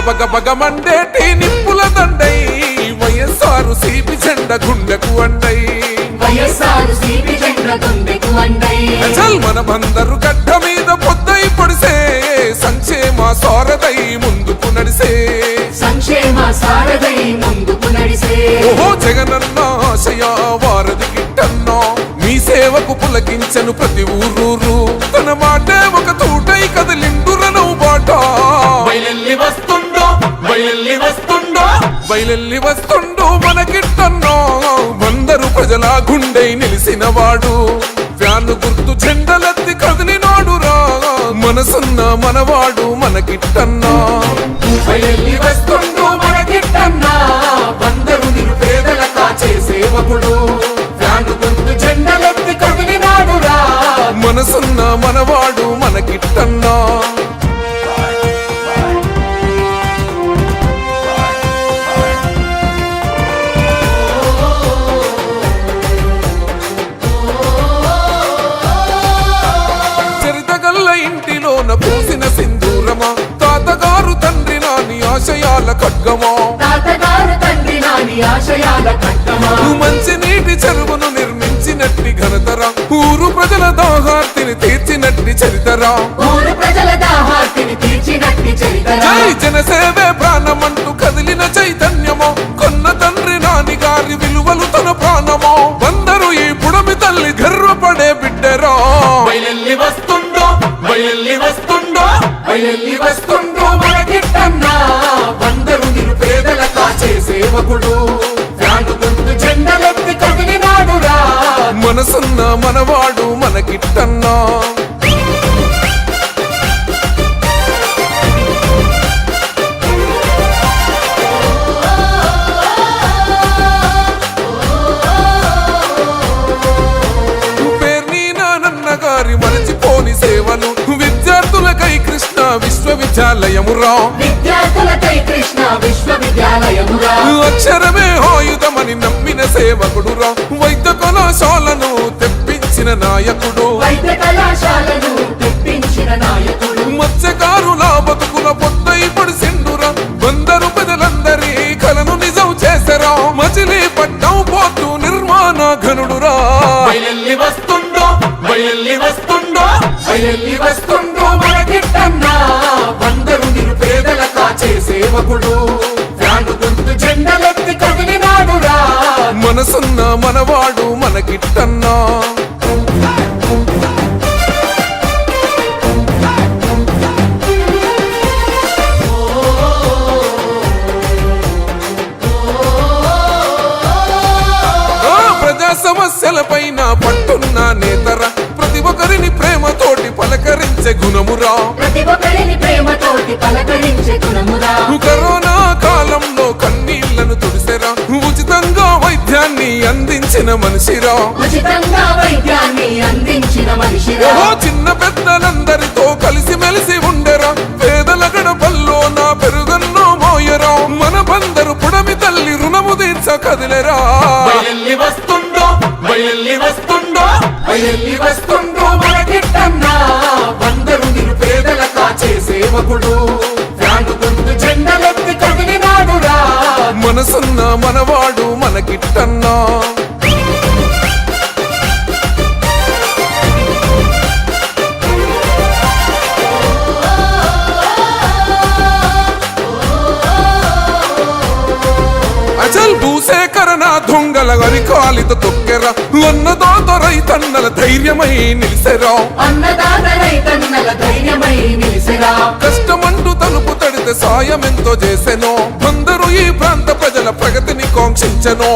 బగ బగ మండేటి నిప్పుల దండై వైఎస్ఆర్ సిపి జెండ గుండెకు అండై మనమందరు గడ్డ మీద పొద్దై పొడిసే సంక్షేమ సారథై ముందుకు నడిసే ఓహో జగనన్న ఆశయ వారధి గిట్టన్నో మీ సేవకు పులకించను ప్రతి ఊరూరు తన మాటే ఒక తూటై కదిలిండురను బాట బయలెల్లి వస్తుండో మనకిట్టన్నో వందరు ప్రజల గుండె నిలిసినవాడు ఫ్యాను గుర్తు జెండలెత్తి కదిలినాడురా మనసున్న మనవాడు మనకిట్టన్నా బయలెల్లి వస్తుండో మనకిట్టన్నా వందరు నిరుపేదల కాచే సేవకుడు ఫ్యాను గుర్తు జెండలెత్తి కదిలినాడురా మనసున్న మనవాడు మనకిట్టన్నా ఇంటిలోన పూసిన సింధూరమా తాతగారు తండ్రి నాని ఆశయాల ఖడ్గమా మంచి నీటి చెరువును నిర్మించినట్టి ఘనతరా ఊరు ప్రజల దాహార్తిని తీర్చినట్టి చరితరా జై జనసేవే ప్రాణమంటూ కదిలిన చైతన్యమో కొన్న తండ్రి నాని గారి విలువలు తన ప్రాణమో అందరూ ఈ పుడమి తల్లి గర్వపడే బిడ్డరా బయలెల్లి వస్తుండో మనకిట్టన్నా వందరు నిరుపేదల కాచే సేవకుడు ఫ్యాను గుర్తు జెండలెత్తి కదిలినాడురా మనసున్న మనవాడు మనకిట్టన్నా పేర్ని మరచిపోని సేవలు విద్యార్థులకై కృష్ణ విశ్వవిద్యాలయమురా అక్షరమే ఆయుధమని నమ్మిన సేవకుడురా వైద్య కళాశాలను తెప్పించిన నాయకుడు మత్స్యకారుల బతుకుల పొద్దై పడిసిండురా వందరు ప్రజలందరి కలను నిజం చేసరా మచిలీపట్నం పోర్టు నిర్మాణ ఘనుడురా బయలెల్లి వస్తుండో మనకిట్టన్నా వందరు నిరుపేదల కాచే సేవకుడు ఫ్యాను గుర్తు జెండలెత్తి కదిలినాడురా మనసున్న మనవాడు మనకిట్టన్నా ప్రజా సమస్యలపైన పట్టున్న నేతర ప్రతి ఒక్కరిని ప్రేమతోటి పలకరించే గుణమురా కరోనా కాలంలో కన్నీళ్లను తుడిసెరా ఉచితంగా వైద్యాన్ని అందించిన మనిషిరా చిన్న పెద్దలందరితో కలిసి మెలిసి ఉండరా పేదల గడపల్లో నా పెరుగన్నో మోయరా మన బందరు పుడమి తల్లి రుణము తీర్చ కదిలేరా బయలెల్లి వస్తుండో మనకిట్టన్నా వందరు నిరుపేదల కాచే సేవకుడు ఫ్యాను గుర్తు జెండలెత్తి కదిలినాడురా మనసున్న మనవాడు మనకిట్టన్నా అచల్ భూసేకరణ దొంగల అరికాలిత తొక్కెరా అన్నదాత రైతన్నల ధైర్యమై నిలిసెరా కష్టమంటూ తలుపు తడితే సాయమెంతో చేసెనో అందరూ ఈ ప్రాంత ప్రజల ప్రగతిని కాంక్షించెనో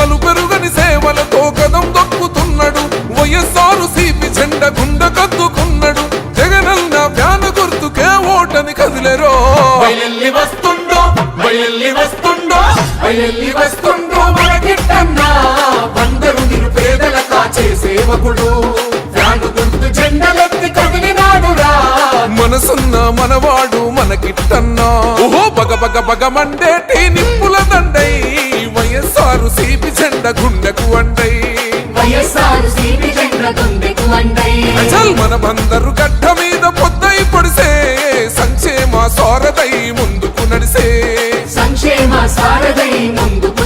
అలు పెరుగని సేవలతో కదం దొక్కుతున్నాడు వైఎస్ఆర్ సిపి జెండ గుండె కద్దుకున్నాడు జగనన్న ఫ్యాను గుర్తుకే ఓటని కదిలేరో బయలెల్లి వస్తుండో మనకిట్టన్నా వందరు నిరుపేదల కాచే సేవకుడు ఫ్యాను గుర్తు జెండలెత్తి కదిలినాడురా మనసున్న మనవాడు మనకిట్టన్నా ఓహో బగ బగ బగ మండేటి నిప్పుల దండై వైఎస్ఆర్ సిపి జెండ గుండెకు అండై దండై అచల్ మనమందరు గడ్డ మీద పొద్దై పొడిసే సంక్షేమ సారథై ముందుకు నడిసే సంక్షేమ సారథై ముందుకు